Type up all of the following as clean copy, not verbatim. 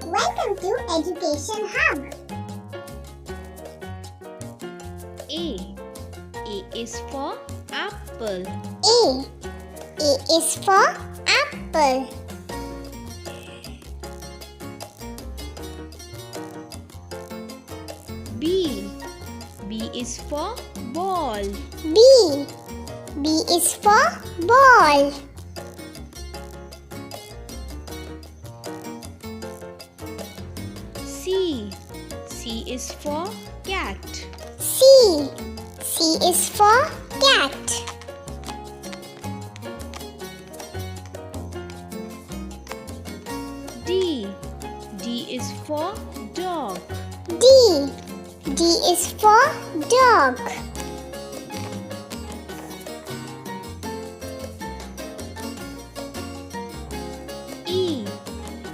Welcome to Education Hub. A. A is for apple. A. A is for apple. B. B is for ball. B. B is for ball. C. C is for cat. C. C is for cat. D. D is for dog. D. D is for dog. E.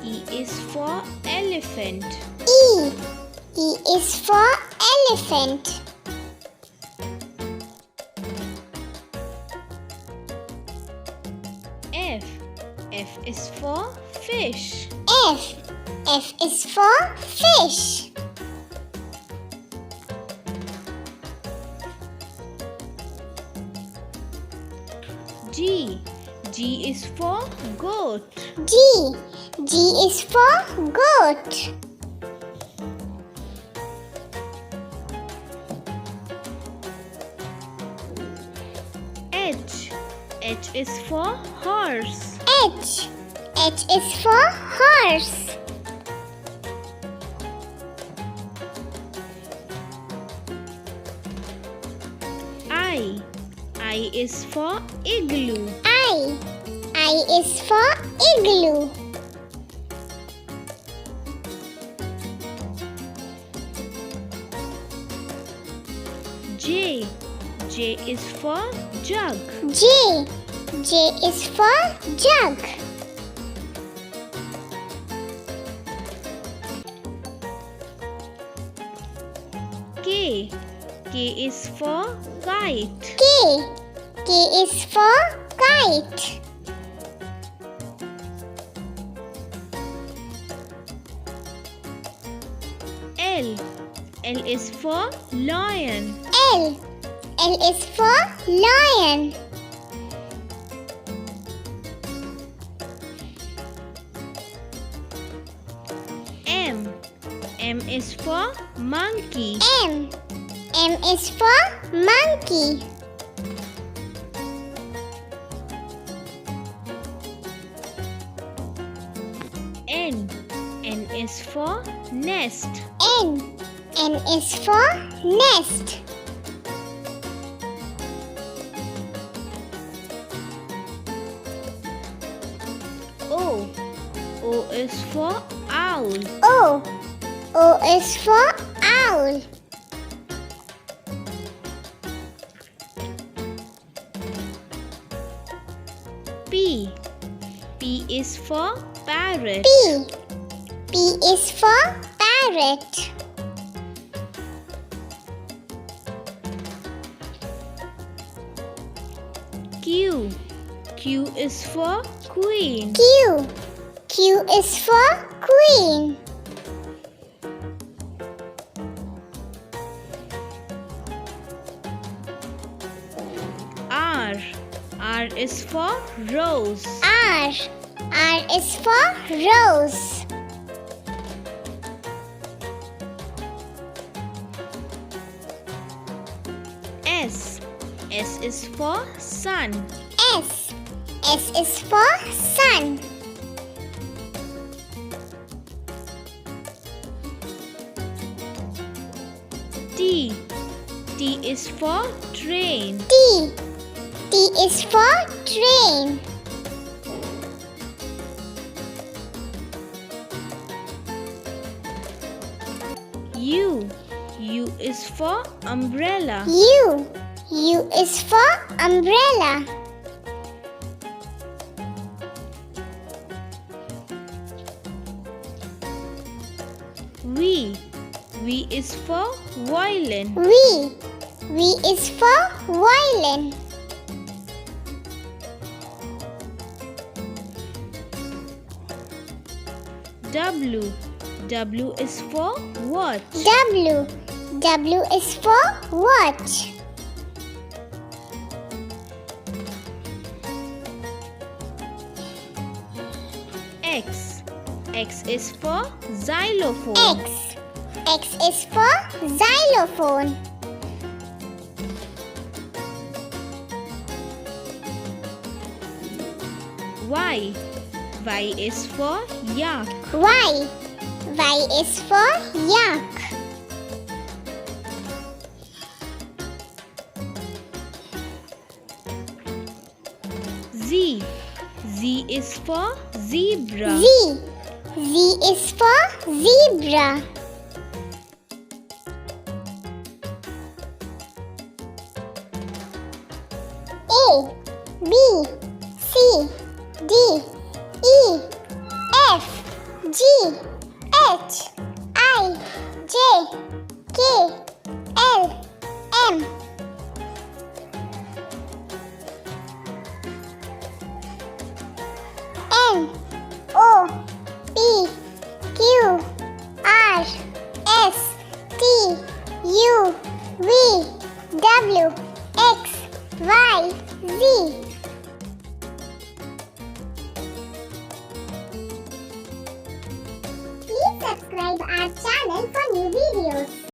E is for elephant. E. E is for elephant. F. F is for fish. F. F is for fish. G. G is for goat. G. G is for goat. H. H is for horse. H. H is for horse. I. I is for igloo. I. I is for igloo. J. J is for jug. J. J is for jug. K. K is for kite. K. K is for kite. L. L is for lion. L. L is for lion. M. M is for monkey. M. M is for monkey. N. N is for nest. N. N is for nest. O. O is for owl. O. O is for owl. P. P is for parrot. P. P is for parrot. Q. Q is for queen. Q. Q is for queen. R. R is for rose. R. R is for rose. S. S is for sun. S. S is for sun. T. T is for train. T. T is for train. U. U is for umbrella. U. U is for umbrella. V. V is for violin. V. V is for violin. W. W is for watch. W. W is for watch. X. X is for xylophone. X. X is for xylophone. Y. Y is for yak. Y. Y is for yak. Z. Z is for zebra. Z. Z is for zebra. A, B, C, D, E, F, G, H, I, J, K, L, M. N, O, P, Q, R, S, T, U, V, W, X, Y, Z. Please subscribe our channel for